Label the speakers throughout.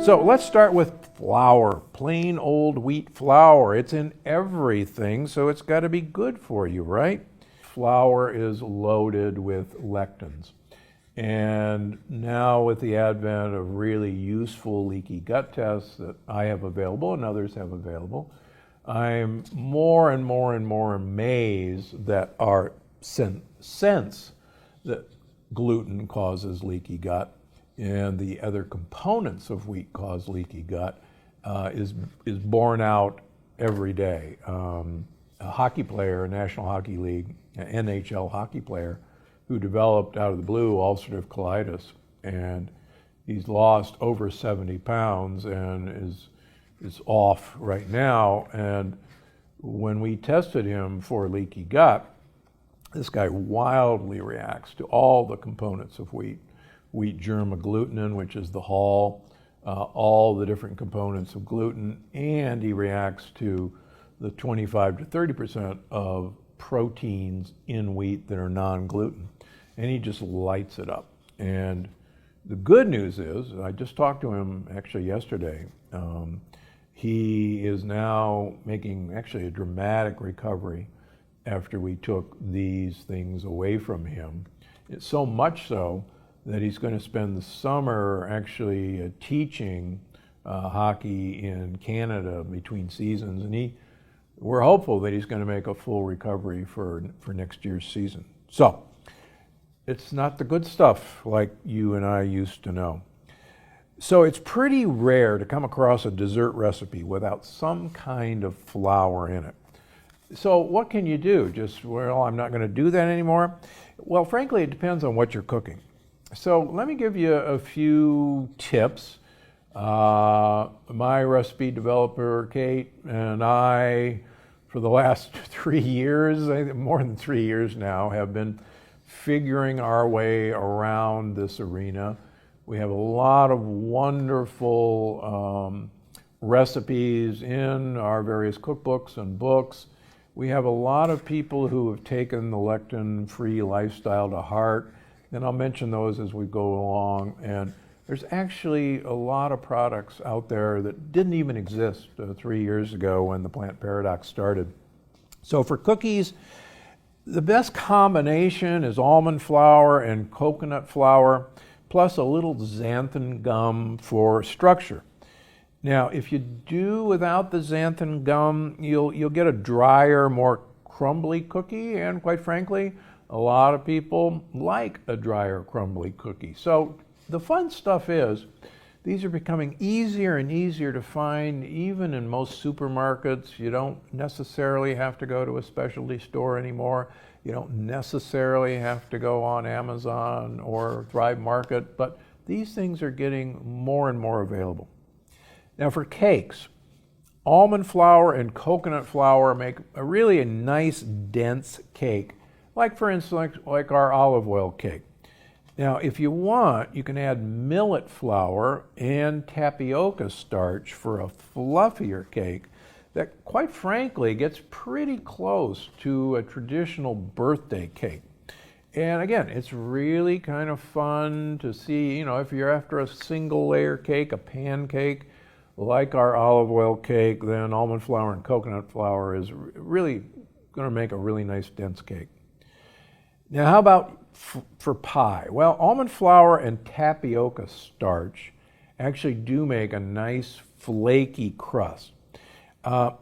Speaker 1: So let's start with flour, plain old wheat flour. It's in everything, so it's got to be good for you, right? Flour is loaded with lectins. And now with the advent of really useful leaky gut tests that I have available and others have available, I'm more and more and more amazed that our sense that gluten causes leaky gut and the other components of wheat cause leaky gut is borne out every day. A hockey player, a National Hockey League, an NHL hockey player, who developed out of the blue ulcerative colitis, and he's lost over 70 pounds and is off right now. And when we tested him for leaky gut, this guy wildly reacts to all the components of wheat germ agglutinin, which is the hull, all the different components of gluten, and he reacts to the 25 to 30% of proteins in wheat that are non-gluten. And he just lights it up. And the good news is, I just talked to him actually yesterday, he is now making actually a dramatic recovery after we took these things away from him. It's so much so that he's going to spend the summer actually teaching hockey in Canada between seasons. And we're hopeful that he's going to make a full recovery for next year's season. So it's not the good stuff like you and I used to know. So it's pretty rare to come across a dessert recipe without some kind of flour in it. So what can you do? Just, well, I'm not going to do that anymore? Well, frankly, it depends on what you're cooking. So let me give you a few tips. My recipe developer, Kate, and I, for the last 3 years, I think more than 3 years now, have been figuring our way around this arena. We have a lot of wonderful recipes in our various cookbooks and books. We have a lot of people who have taken the lectin-free lifestyle to heart, and I'll mention those as we go along. And there's actually a lot of products out there that didn't even exist 3 years ago when the Plant Paradox started. So for cookies, the best combination is almond flour and coconut flour, plus a little xanthan gum for structure. Now, if you do without the xanthan gum, you'll get a drier, more crumbly cookie, and quite frankly, a lot of people like a drier, crumbly cookie. So the fun stuff is, these are becoming easier and easier to find, even in most supermarkets. You don't necessarily have to go to a specialty store anymore. You don't necessarily have to go on Amazon or Thrive Market, but these things are getting more and more available. Now for cakes, almond flour and coconut flour make a really nice, dense cake, like for instance, like our olive oil cake. Now, if you want, you can add millet flour and tapioca starch for a fluffier cake that, quite frankly, gets pretty close to a traditional birthday cake. And again, it's really kind of fun to see, if you're after a single layer cake, a pancake, like our olive oil cake, then almond flour and coconut flour is really going to make a really nice dense cake. Now, how about for pie? Well, almond flour and tapioca starch actually do make a nice flaky crust.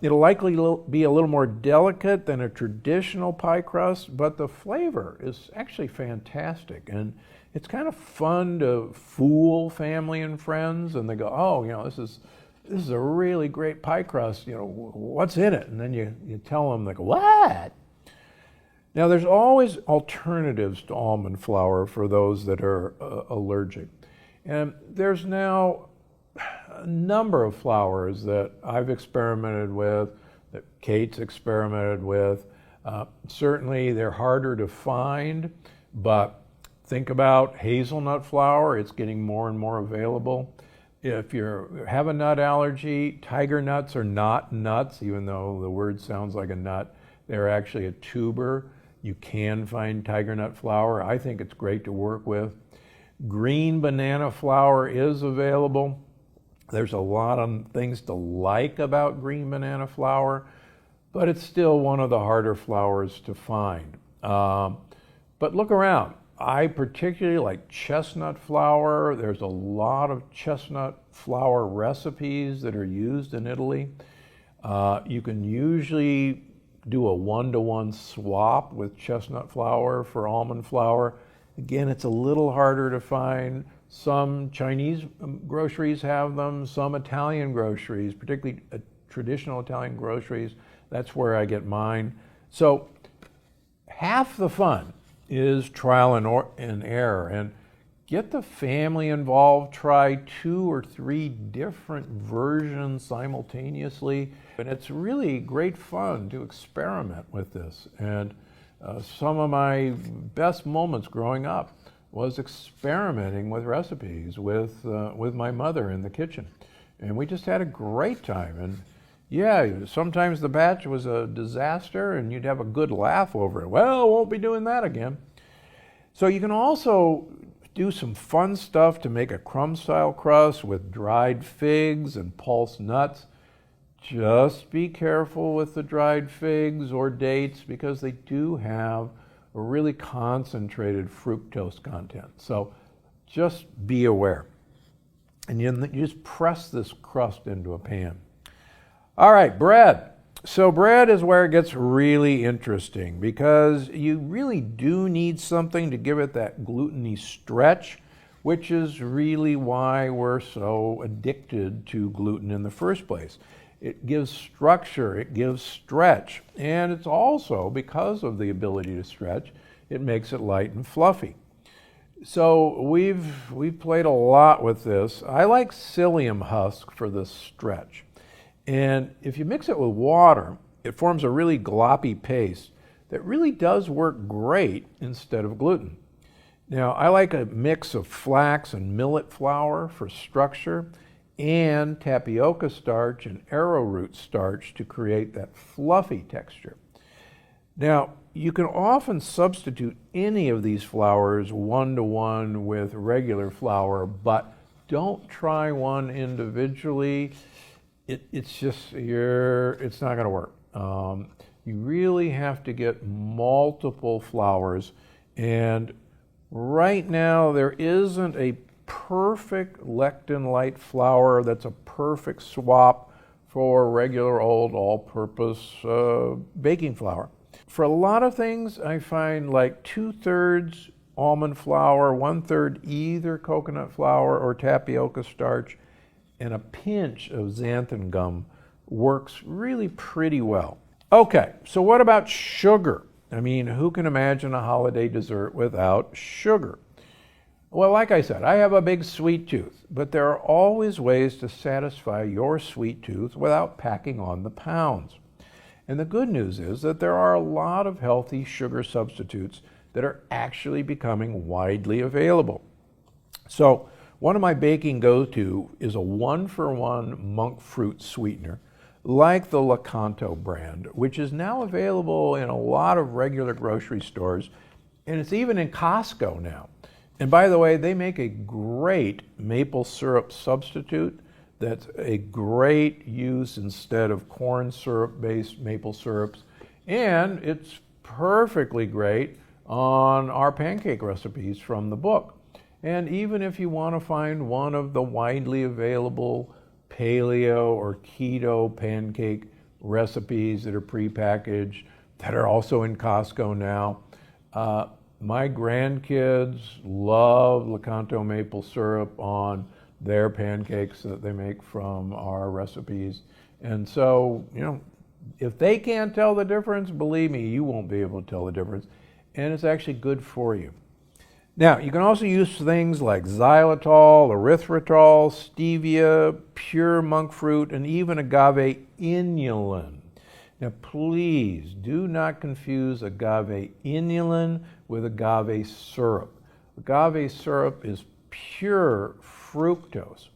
Speaker 1: It'll likely be a little more delicate than a traditional pie crust, but the flavor is actually fantastic. And it's kind of fun to fool family and friends, and they go, oh, this is a really great pie crust, what's in it? And then you tell them, they go, what? Now, there's always alternatives to almond flour for those that are allergic. And there's now a number of flours that I've experimented with, that Kate's experimented with. Certainly, they're harder to find, but think about hazelnut flour. It's getting more and more available. If you have a nut allergy, tiger nuts are not nuts, even though the word sounds like a nut. They're actually a tuber. You can find tiger nut flour. I think it's great to work with. Green banana flour is available. There's a lot of things to like about green banana flour, but it's still one of the harder flours to find. But look around. I particularly like chestnut flour. There's a lot of chestnut flour recipes that are used in Italy. You can usually do a 1-to-1 swap with chestnut flour for almond flour. Again, it's a little harder to find. Some Chinese groceries have them, some Italian groceries, particularly traditional Italian groceries. That's where I get mine. So half the fun is trial and error, and get the family involved. Try 2 or 3 different versions simultaneously, and it's really great fun to experiment with this. And some of my best moments growing up was experimenting with recipes with my mother in the kitchen, and we just had a great time. And yeah, sometimes the batch was a disaster and you'd have a good laugh over it. Well, won't be doing that again. So you can also do some fun stuff to make a crumb-style crust with dried figs and pulse nuts. Just be careful with the dried figs or dates because they do have a really concentrated fructose content. So just be aware. And you just press this crust into a pan. All right, bread. So bread is where it gets really interesting because you really do need something to give it that gluten-y stretch, which is really why we're so addicted to gluten in the first place. It gives structure, it gives stretch, and it's also, because of the ability to stretch, it makes it light and fluffy. So we've played a lot with this. I like psyllium husk for this stretch. And if you mix it with water, it forms a really gloppy paste that really does work great instead of gluten. Now, I like a mix of flax and millet flour for structure and tapioca starch and arrowroot starch to create that fluffy texture. Now, you can often substitute any of these flours 1-to-1 with regular flour, but don't try one individually. It's not going to work. You really have to get multiple flours, and right now there isn't a perfect lectin light flour that's a perfect swap for regular old all-purpose baking flour. For a lot of things, I find like 2/3 almond flour, 1/3 either coconut flour or tapioca starch, and a pinch of xanthan gum works really pretty well. Okay, so what about sugar? I mean, who can imagine a holiday dessert without sugar? Well, like I said, I have a big sweet tooth, but there are always ways to satisfy your sweet tooth without packing on the pounds. And the good news is that there are a lot of healthy sugar substitutes that are actually becoming widely available. So one of my baking go-to is a 1-for-1 monk fruit sweetener, like the Lakanto brand, which is now available in a lot of regular grocery stores, and it's even in Costco now. And by the way, they make a great maple syrup substitute that's a great use instead of corn syrup-based maple syrups, and it's perfectly great on our pancake recipes from the book. And even if you want to find one of the widely available paleo or keto pancake recipes that are prepackaged, that are also in Costco now, my grandkids love Lakanto maple syrup on their pancakes that they make from our recipes. And so, if they can't tell the difference, believe me, you won't be able to tell the difference. And it's actually good for you. Now, you can also use things like xylitol, erythritol, stevia, pure monk fruit, and even agave inulin. Now, please do not confuse agave inulin with agave syrup. Agave syrup is pure fructose.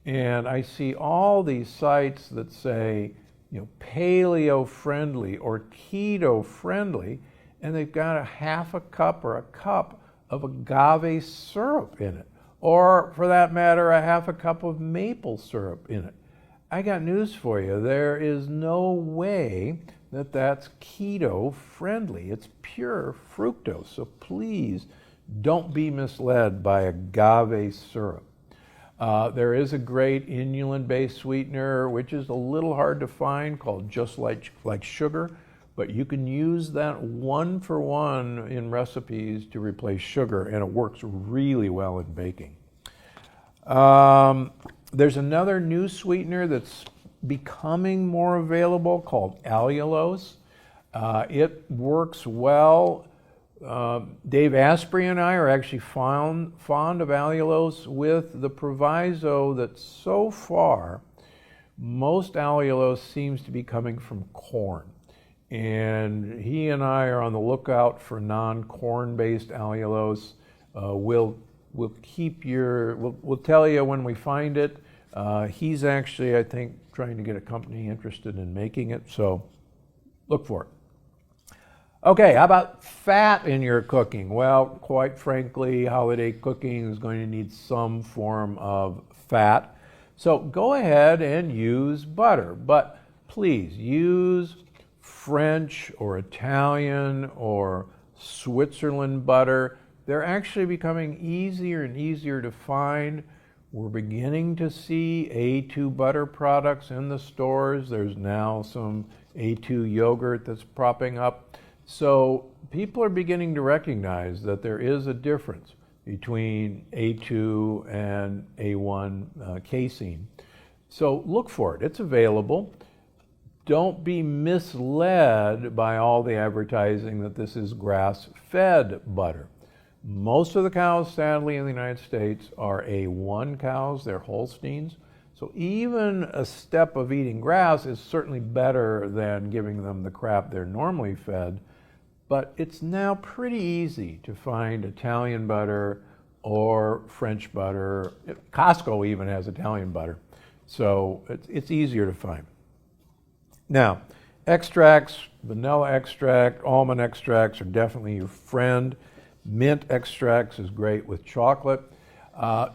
Speaker 1: And I see all these sites that say, paleo-friendly or keto-friendly, and they've got a half a cup or a cup of agave syrup in it. or for that matter, a half a cup of maple syrup in it. I got news for you. There is no way that that's keto friendly. It's pure fructose. So please don't be misled by agave syrup. There is a great inulin-based sweetener, which is a little hard to find, called just like sugar, but you can use that 1-for-1 in recipes to replace sugar, and it works really well in baking. There's another new sweetener that's becoming more available called allulose. It works well. Dave Asprey and I are actually fond of allulose, with the proviso that so far most allulose seems to be coming from corn. And he and I are on the lookout for non-corn based allulose. We'll tell you when we find it. He's actually, I think, trying to get a company interested in making it, so look for it. Okay, how about fat in your cooking? Well, quite frankly, holiday cooking is going to need some form of fat. So go ahead and use butter, but please use French or Italian or Switzerland butter. They're actually becoming easier and easier to find. We're beginning to see A2 butter products in the stores. There's now some A2 yogurt that's propping up. So people are beginning to recognize that there is a difference between A2 and A1 casein. So look for it. It's available. Don't be misled by all the advertising that this is grass-fed butter. Most of the cows, sadly, in the United States are A1 cows. They're Holsteins. So even a step of eating grass is certainly better than giving them the crap they're normally fed. But it's now pretty easy to find Italian butter or French butter. Costco even has Italian butter. So it's easier to find. Now, extracts, vanilla extract, almond extracts are definitely your friend. Mint extracts is great with chocolate. A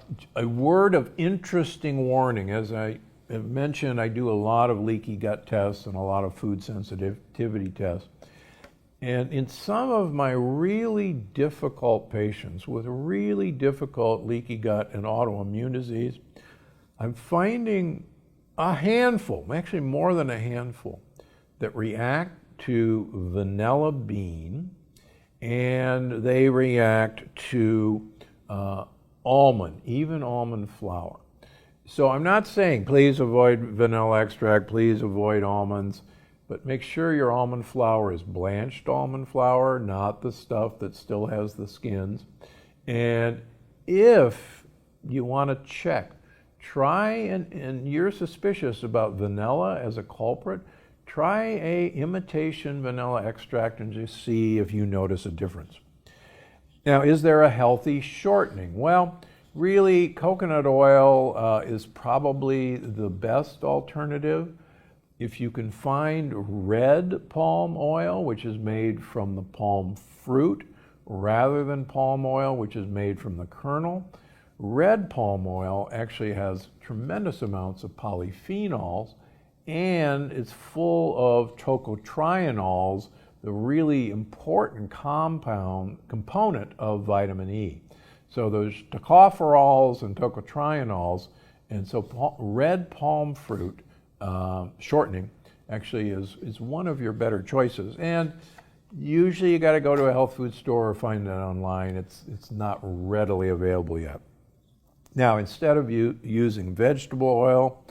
Speaker 1: word of interesting warning, as I have mentioned, I do a lot of leaky gut tests and a lot of food sensitivity tests. And in some of my really difficult patients with really difficult leaky gut and autoimmune disease, I'm finding a handful, actually more than a handful, that react to vanilla bean, and they react to almond, even almond flour. So I'm not saying please avoid vanilla extract, please avoid almonds, but make sure your almond flour is blanched almond flour, not the stuff that still has the skins. And if you want to check, try, and you're suspicious about vanilla as a culprit, try a imitation vanilla extract and just see if you notice a difference. Now, is there a healthy shortening? Well, really, coconut oil is probably the best alternative. If you can find red palm oil, which is made from the palm fruit, rather than palm oil, which is made from the kernel, red palm oil actually has tremendous amounts of polyphenols, and it's full of tocotrienols, the really important component of vitamin E. So there's tocopherols and tocotrienols, and so red palm fruit shortening actually is one of your better choices. And usually you got to go to a health food store or find that online. It's not readily available yet. Now, instead of using vegetable oil,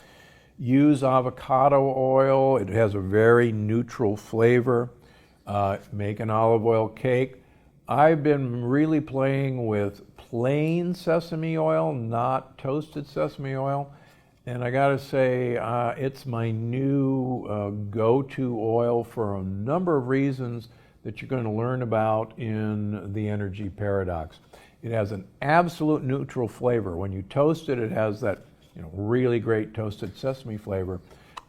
Speaker 1: use avocado oil. It has a very neutral flavor. Make an olive oil cake. I've been really playing with plain sesame oil, not toasted sesame oil. And I gotta say, it's my new go-to oil for a number of reasons that you're going to learn about in the energy paradox. It has an absolute neutral flavor. When you toast it, it has that really great toasted sesame flavor.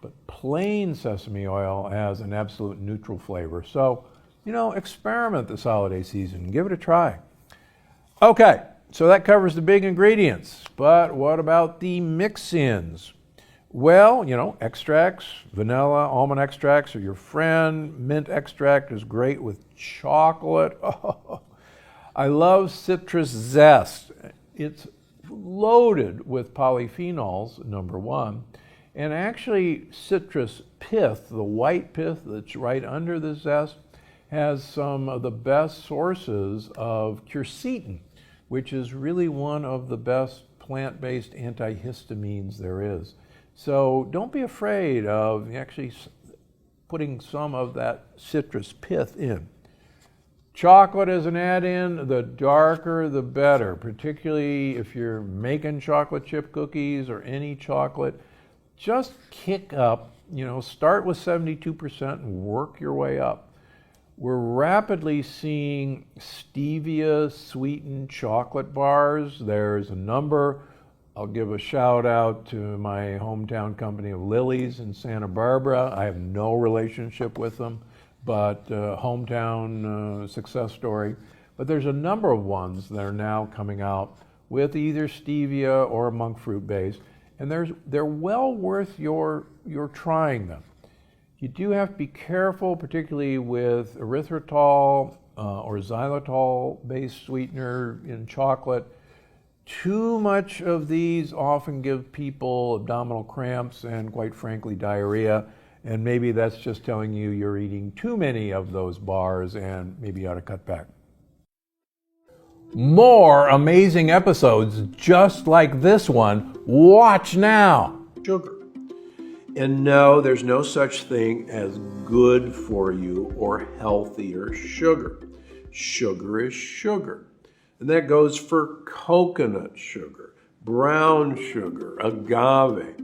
Speaker 1: But plain sesame oil has an absolute neutral flavor. So, experiment this holiday season. Give it a try. Okay, So that covers the big ingredients. But what about the mix-ins? Well, extracts, vanilla, almond extracts are your friend. Mint extract is great with chocolate. Oh, I love citrus zest. It's loaded with polyphenols, number one. And actually, citrus pith, the white pith that's right under the zest, has some of the best sources of quercetin, which is really one of the best plant-based antihistamines there is. So don't be afraid of actually putting some of that citrus pith in. Chocolate as an add-in, the darker the better, particularly if you're making chocolate chip cookies or any chocolate. Just kick up, start with 72% and work your way up. We're rapidly seeing stevia sweetened chocolate bars. There's a number. I'll give a shout out to my hometown company of Lily's in Santa Barbara. I have no relationship with them, but hometown success story. But there's a number of ones that are now coming out with either stevia or monk fruit base, and they're well worth your trying them. You do have to be careful, particularly with erythritol or xylitol-based sweetener in chocolate. Too much of these often give people abdominal cramps and, quite frankly, diarrhea. And maybe that's just telling you you're eating too many of those bars and maybe you ought to cut back. More amazing episodes just like this one. Watch now. Sugar. And no, there's no such thing as good for you or healthier sugar. Sugar is sugar. And that goes for coconut sugar, brown sugar, agave.